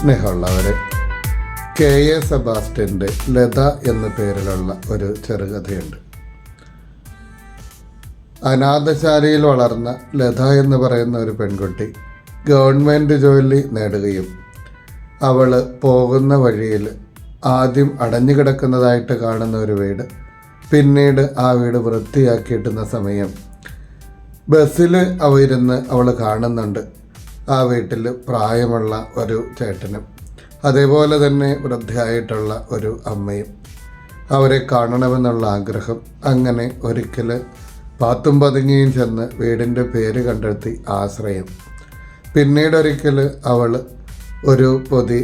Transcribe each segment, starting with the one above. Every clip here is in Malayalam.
സ്നേഹമുള്ളവരെ, കെ.എ. സെബാസ്റ്റ്യൻ്റെ ലത എന്ന പേരിലുള്ള ഒരു ചെറുകഥയുണ്ട്. അനാഥശാലയിൽ വളർന്ന ലത എന്ന് പറയുന്ന ഒരു പെൺകുട്ടി ഗവൺമെൻറ് ജോലി നേടുകയും അവൾ പോകുന്ന വഴിയിൽ ആദ്യം അടഞ്ഞു കിടക്കുന്നതായിട്ട് കാണുന്ന ഒരു വീട്, പിന്നീട് ആ വീട് വൃത്തിയാക്കിയിട്ടുന്ന സമയം ബസ്സിൽ ഇരുന്ന് അവൾ കാണുന്നുണ്ട് ആ വീട്ടിൽ പ്രായമുള്ള ഒരു ചേട്ടനും അതേപോലെ തന്നെ വൃദ്ധയായിട്ടുള്ള ഒരു അമ്മയും. അവരെ കാണണമെന്നുള്ള ആഗ്രഹം. അങ്ങനെ ഒരിക്കൽ പാത്തും പതുങ്ങിയും ചെന്ന് വീടിൻ്റെ പേര് കണ്ടെത്തി ആശ്രയം. പിന്നീടൊരിക്കൽ അവൾ ഒരു പൊതി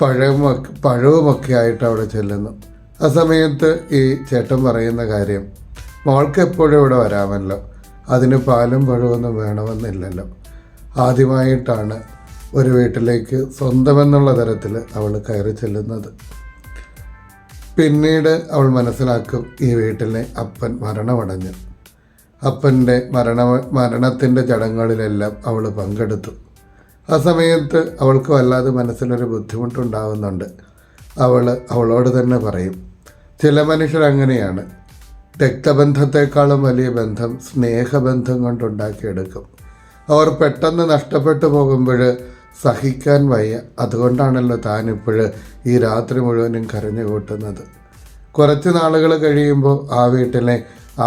പഴവുമൊക്കെ ആയിട്ട് അവിടെ ചെല്ലുന്നു. ആ സമയത്ത് ഈ ചേട്ടൻ പറയുന്ന കാര്യം, മോൾക്ക് എപ്പോഴും ഇവിടെ വരാമല്ലോ, അതിന് പാലും പഴമൊന്നും വേണമെന്നില്ലല്ലോ. ആദ്യമായിട്ടാണ് ഒരു വീട്ടിലേക്ക് സ്വന്തമെന്നുള്ള തരത്തിൽ അവൾ കയറി ചെല്ലുന്നത്. പിന്നീട് അവൾ മനസ്സിലാക്കും ഈ വീട്ടിലെ അപ്പൻ മരണമടഞ്ഞു. അപ്പൻ്റെ മരണത്തിൻ്റെ ചടങ്ങുകളിലെല്ലാം അവൾ പങ്കെടുത്തു. ആ സമയത്ത് അവൾക്ക് വല്ലാതെ മനസ്സിലൊരു ബുദ്ധിമുട്ടുണ്ടാകുന്നുണ്ട്. അവളോട് തന്നെ പറയും, ചില മനുഷ്യരങ്ങനെയാണ്, രക്തബന്ധത്തെക്കാളും വലിയ ബന്ധം സ്നേഹബന്ധം കൊണ്ടുണ്ടാക്കിയെടുക്കും. അവർ പെട്ടെന്ന് നഷ്ടപ്പെട്ടു പോകുമ്പോൾ സഹിക്കാൻ വയ്യ. അതുകൊണ്ടാണല്ലോ താനിപ്പോൾ ഈ രാത്രി മുഴുവനും കരഞ്ഞു കൂട്ടുന്നത്. കുറച്ച് നാളുകൾ കഴിയുമ്പോൾ ആ വീട്ടിലെ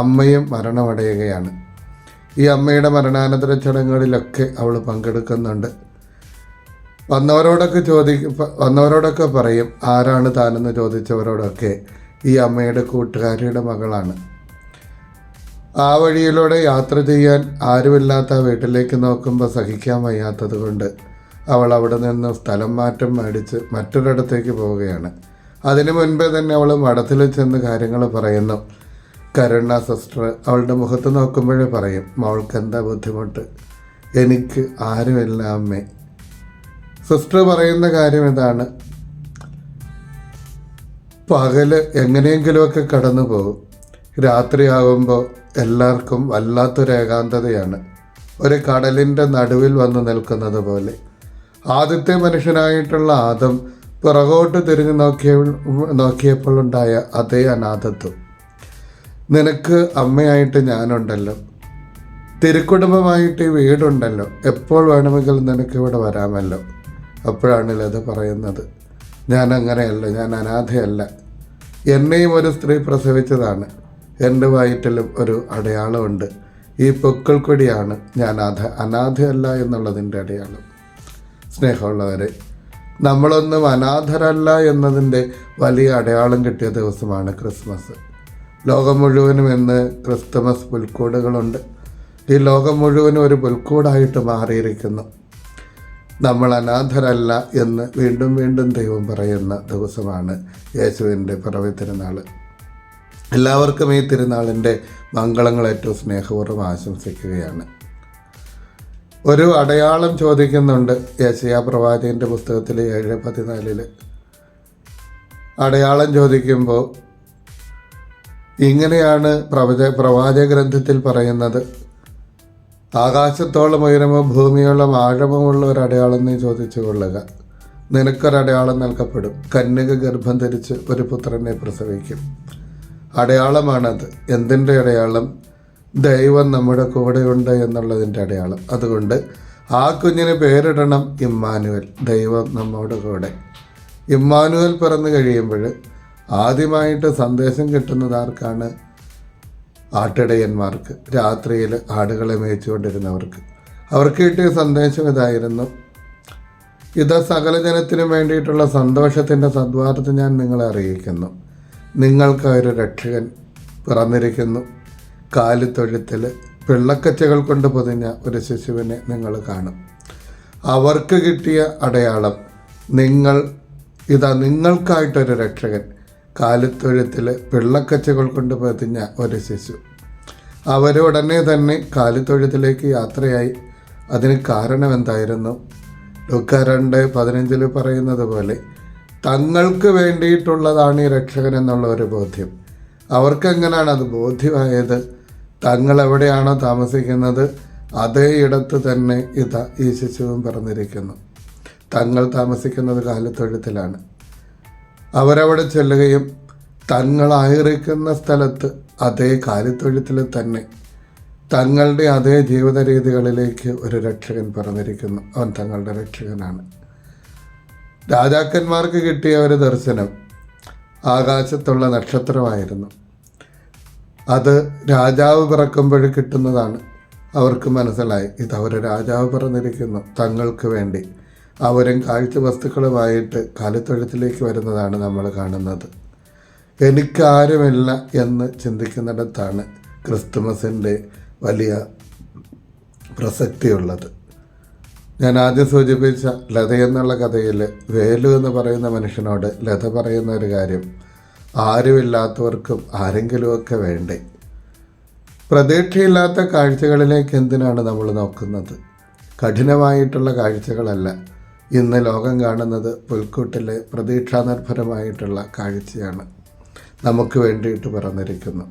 അമ്മയും മരണമടയുകയാണ്. ഈ അമ്മയുടെ മരണാനന്തര ചടങ്ങുകളിലൊക്കെ അവൾ പങ്കെടുക്കുന്നുണ്ട്. വന്നവരോടൊക്കെ പറയും ആരാണ് താനെന്ന് ചോദിച്ചവരോടൊക്കെ ഈ അമ്മയുടെ കൂട്ടുകാരിയുടെ മകളാണ്. ആ വഴിയിലൂടെ യാത്ര ചെയ്യാൻ ആരുമില്ലാത്ത വീട്ടിലേക്ക് നോക്കുമ്പോൾ സഹിക്കാൻ വയ്യാത്തത് കൊണ്ട് അവൾ അവിടെ നിന്ന് സ്ഥലം മാറ്റം മേടിച്ച് മറ്റൊരിടത്തേക്ക് പോവുകയാണ്. അതിനു മുൻപേ തന്നെ അവൾ മഠത്തിൽ ചെന്ന് കാര്യങ്ങൾ പറയുന്നു. കരുണ സിസ്റ്റർ അവളുടെ മുഖത്ത് നോക്കുമ്പോഴേ പറയും, മോൾക്ക് എന്താ ബുദ്ധിമുട്ട്? എനിക്ക് ആരുമില്ല അമ്മേ. സിസ്റ്റർ പറയുന്ന കാര്യം ഇതാണ്, പകല് എങ്ങനെയെങ്കിലുമൊക്കെ കടന്നു പോകും, രാത്രിയാകുമ്പോൾ എല്ലാവർക്കും വല്ലാത്തൊരു ഏകാന്തതയാണ്, ഒരു കടലിൻ്റെ നടുവിൽ വന്ന് നിൽക്കുന്നത് പോലെ. ആദ്യത്തെ മനുഷ്യനായിട്ടുള്ള ആദം പുറകോട്ട് തിരിഞ്ഞു നോക്കിയപ്പോഴുണ്ടായ അതേ അനാഥത്വം. നിനക്ക് അമ്മയായിട്ട് ഞാനുണ്ടല്ലോ, തിരുക്കുടുംബമായിട്ട് ഈ വീടുണ്ടല്ലോ, എപ്പോൾ വേണമെങ്കിലും നിനക്കിവിടെ വരാമല്ലോ. അപ്പോഴാണ് ലത പറയുന്നത്, ഞാൻ അങ്ങനെയല്ല, ഞാൻ അനാഥയല്ല, എന്നെയും ഒരു സ്ത്രീ പ്രസവിച്ചതാണ്, എൻ്റെ വയറ്റിലും ഒരു അടയാളമുണ്ട്, ഈ പൊക്കിൾ കൊടിയാണ് ഞാൻ അനാഥയല്ല എന്നുള്ളതിൻ്റെ അടയാളം. സ്നേഹമുള്ളവരെ, നമ്മളൊന്നും അനാഥരല്ല എന്നതിൻ്റെ വലിയ അടയാളം കിട്ടിയ ദിവസമാണ് ക്രിസ്മസ്. ലോകം മുഴുവനും ഇന്ന് ക്രിസ്തുമസ് പുൽക്കൂടുകളുണ്ട്. ഈ ലോകം മുഴുവനും ഒരു പുൽക്കൂടായിട്ട് മാറിയിരിക്കുന്നു. നമ്മൾ അനാഥരല്ല എന്ന് വീണ്ടും വീണ്ടും ദൈവം പറയുന്ന ദിവസമാണ് യേശുവിൻ്റെ പിറവി തിരുനാൾ. എല്ലാവർക്കും ഈ തിരുനാളിൻ്റെ മംഗളങ്ങൾ ഏറ്റവും സ്നേഹപൂർവ്വം ആശംസിക്കുകയാണ്. ഒരു അടയാളം ചോദിക്കുന്നുണ്ട് യെശയ്യാ പ്രവാചകൻ്റെ പുസ്തകത്തിൽ 7:14. അടയാളം ചോദിക്കുമ്പോൾ ഇങ്ങനെയാണ് പ്രവാചക ഗ്രന്ഥത്തിൽ പറയുന്നത്, ആകാശത്തോളം ഉയരമോ ഭൂമിയോളം ആഴമുള്ള ഒരു അടയാളം നീ ചോദിച്ചു കൊള്ളുക, നിനക്കൊരടയാളം നൽകപ്പെടും, കന്യക ഗർഭം ധരിച്ച് ഒരു പുത്രനെ പ്രസവിക്കും. അടയാളമാണത്. എന്തിൻ്റെ അടയാളം? ദൈവം നമ്മുടെ കൂടെയുണ്ട് എന്നുള്ളതിൻ്റെ അടയാളം. അതുകൊണ്ട് ആ കുഞ്ഞിന് പേരിടണം ഇമ്മാനുവൽ, ദൈവം നമ്മുടെ കൂടെ. ഇമ്മാനുവൽ പിറന്നു കഴിയുമ്പോൾ ആദ്യമായിട്ട് സന്ദേശം കിട്ടുന്നത് ആർക്കാണ്? ആട്ടിടയന്മാർക്ക്, രാത്രിയിൽ ആടുകളെ മേയിച്ചുകൊണ്ടിരുന്നവർക്ക്. അവർക്ക് കിട്ടിയ സന്ദേശം ഇതായിരുന്നു, ഇത് സകല ജനത്തിനും വേണ്ടിയിട്ടുള്ള സന്തോഷത്തിൻ്റെ സദ്വാർത്ത ഞാൻ നിങ്ങളെ അറിയിക്കുന്നു, നിങ്ങൾക്ക് ഒരു രക്ഷകൻ പിറന്നിരിക്കുന്നു, കാലിത്തൊഴുത്തിൽ പിള്ളക്കച്ചകൾ കൊണ്ട് പൊതിഞ്ഞ ഒരു ശിശുവിനെ നിങ്ങൾ കാണും. അവർക്ക് കിട്ടിയ അടയാളം, നിങ്ങൾക്കായിട്ടൊരു രക്ഷകൻ, കാലിത്തൊഴുത്തിൽ പിള്ളക്കച്ചകൾ കൊണ്ട് പൊതിഞ്ഞ ഒരു ശിശു. അവരുടനെ തന്നെ കാലിത്തൊഴുത്തിലേക്ക് യാത്രയായി. അതിന് കാരണം എന്തായിരുന്നു? ലൂക്കാ 2:15 പറയുന്നത് പോലെ തങ്ങൾക്ക് വേണ്ടിയിട്ടുള്ളതാണ് ഈ രക്ഷകൻ എന്നുള്ള ഒരു ബോധ്യം. അവർക്കെങ്ങനെയാണ് അത് ബോധ്യമായത്? തങ്ങൾ എവിടെയാണോ താമസിക്കുന്നത് അതേ ഇടത്ത് തന്നെ ഇതാ ഈ ശിശുവും പറഞ്ഞിരിക്കുന്നു. തങ്ങൾ താമസിക്കുന്നത് കാലിത്തൊഴുത്തിലാണ്. അവരവിടെ ചെല്ലുകയും തങ്ങളായിരിക്കുന്ന സ്ഥലത്ത് അതേ കാലിത്തൊഴുത്തിൽ തന്നെ തങ്ങളുടെ അതേ ജീവിത രീതികളിലേക്ക് ഒരു രക്ഷകൻ പറഞ്ഞിരിക്കുന്നു. അവൻ തങ്ങളുടെ രക്ഷകനാണ്. രാജാക്കന്മാർക്ക് കിട്ടിയ ഒരു ദർശനം ആകാശത്തുള്ള നക്ഷത്രമായിരുന്നു. അത് രാജാവ് പിറക്കുമ്പോൾ കിട്ടുന്നതാണ്. അവർക്ക് മനസ്സിലായി ഇതവർ രാജാവ് പറഞ്ഞിരിക്കുന്നു. തങ്ങൾക്ക് വേണ്ടി അവരും കാഴ്ച വസ്തുക്കളുമായിട്ട് കാലിത്തൊഴുത്തിലേക്ക് വരുന്നതാണ് നമ്മൾ കാണുന്നത്. എനിക്കാരുമില്ല എന്ന് ചിന്തിക്കുന്നിടത്താണ് ക്രിസ്തുമസിൻ്റെ വലിയ പ്രസക്തിയുള്ളത്. ഞാൻ ആദ്യം സൂചിപ്പിച്ച ലത എന്നുള്ള കഥയിൽ വേലു എന്ന് പറയുന്ന മനുഷ്യനോട് ലത പറയുന്ന ഒരു കാര്യം, ആരുമില്ലാത്തവർക്കും ആരെങ്കിലുമൊക്കെ വേണ്ടേ. പ്രതീക്ഷയില്ലാത്ത കാഴ്ചകളിലേക്ക് എന്തിനാണ് നമ്മൾ നോക്കുന്നത്? കഠിനമായിട്ടുള്ള കാഴ്ചകളല്ല. ഇന്ന് ലോകം കാണുന്നത് പുൽക്കൂട്ടിലെ പ്രതീക്ഷാനിർഭരമായിട്ടുള്ള കാഴ്ചയാണ്. നമുക്ക് വേണ്ടിയിട്ട് പറഞ്ഞിരിക്കുന്നു.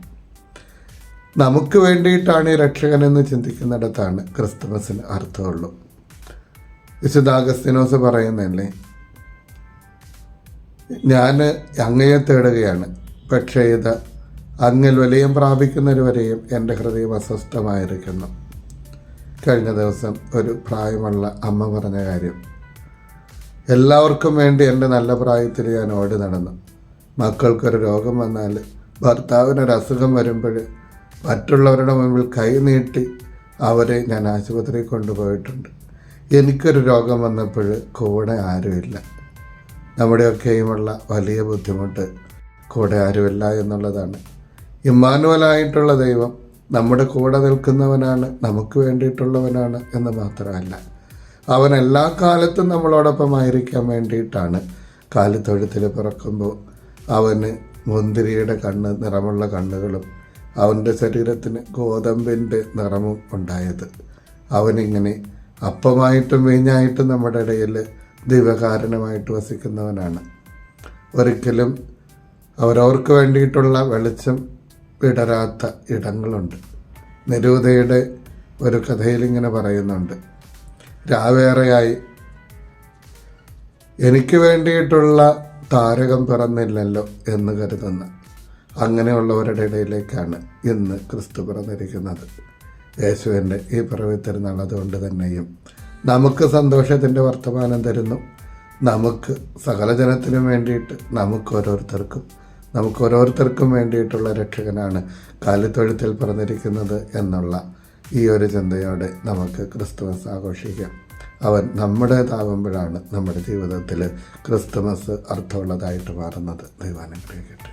നമുക്ക് വേണ്ടിയിട്ടാണ് ഈ രക്ഷകനെന്ന് ചിന്തിക്കുന്നിടത്താണ് ക്രിസ്തുമസിന് അർത്ഥമുള്ളൂ. വിശുദ്ധ അഗസ്തീനോസ് പറയുന്നല്ലേ, ഞാൻ അങ്ങയെ തേടുകയാണ്, പക്ഷേ ഇത് അങ്ങിൽ വിലയം പ്രാപിക്കുന്നവരെയും എൻ്റെ ഹൃദയം അസ്വസ്ഥമായിരിക്കുന്നു. കഴിഞ്ഞ ദിവസം ഒരു പ്രായമുള്ള അമ്മ പറഞ്ഞ കാര്യം, എല്ലാവർക്കും വേണ്ടി എൻ്റെ നല്ല പ്രായത്തിൽ ഞാൻ ഓടി നടന്നു. മക്കൾക്കൊരു രോഗം വന്നാൽ, ഭർത്താവിനൊരു അസുഖം വരുമ്പോൾ മറ്റുള്ളവരുടെ മുമ്പിൽ കൈ നീട്ടി അവരെ ഞാൻ ആശുപത്രിയിൽ കൊണ്ടുപോയിട്ടുണ്ട്. എനിക്കൊരു രോഗം വന്നപ്പോൾ കൂടെ ആരുമില്ല. നമ്മുടെയൊക്കെയുമുള്ള വലിയ ബുദ്ധിമുട്ട് കൂടെ ആരുമില്ല എന്നുള്ളതാണ്. ഇമ്മാനുവലായിട്ടുള്ള ദൈവം നമ്മുടെ കൂടെ നിൽക്കുന്നവനാണ്, നമുക്ക് വേണ്ടിയിട്ടുള്ളവനാണ് എന്ന് മാത്രമല്ല, അവൻ എല്ലാ കാലത്തും നമ്മളോടൊപ്പം ആയിരിക്കാൻ വേണ്ടിയിട്ടാണ് കാലിത്തൊഴുത്തിൽ പിറക്കുമ്പോൾ അവന് മുന്തിരിയുടെ നിറമുള്ള കണ്ണുകളും അവൻ്റെ ശരീരത്തിന് ഗോതമ്പിൻ്റെ നിറമും ഉണ്ടായത്. അവനിങ്ങനെ അപ്പമായിട്ടും വീഞ്ഞായിട്ടും നമ്മുടെ ഇടയിൽ ദിവ്യകാരണമായിട്ട് വസിക്കുന്നവനാണ്. ഒരിക്കലും അവരവർക്ക് വേണ്ടിയിട്ടുള്ള വെളിച്ചം വിടരാത്ത ഇടങ്ങളുണ്ട്. നിരൂതയുടെ ഒരു കഥയിലിങ്ങനെ പറയുന്നുണ്ട്, രാവേറെയായി എനിക്ക് വേണ്ടിയിട്ടുള്ള താരകം പിറന്നില്ലല്ലോ എന്ന് കരുതുന്ന അങ്ങനെയുള്ളവരുടെ ഇടയിലേക്കാണ് ഇന്ന് ക്രിസ്തു പിറന്നിരിക്കുന്നത്. യേശുവിൻ്റെ ഈ പിറവി തിരുനാൾ അതുകൊണ്ട് തന്നെയും നമുക്ക് സന്തോഷത്തിൻ്റെ വർത്തമാനം തരുന്നു. നമുക്ക് സകല ജനത്തിനും വേണ്ടിയിട്ട് നമുക്ക് ഓരോരുത്തർക്കും വേണ്ടിയിട്ടുള്ള രക്ഷകനാണ് കാലിത്തൊഴുത്തിൽ പിറന്നിരിക്കുന്നത് എന്നുള്ള ഈ ഒരു ചിന്തയോടെ നമുക്ക് ക്രിസ്തുമസ് ആഘോഷിക്കാം. അവൻ നമ്മുടേതാവുമ്പോഴാണ് നമ്മുടെ ജീവിതത്തിൽ ക്രിസ്തുമസ് അർത്ഥമുള്ളതായിട്ട് മാറുന്നത്. ദൈവാനുഗ്രഹിക്കട്ടെ.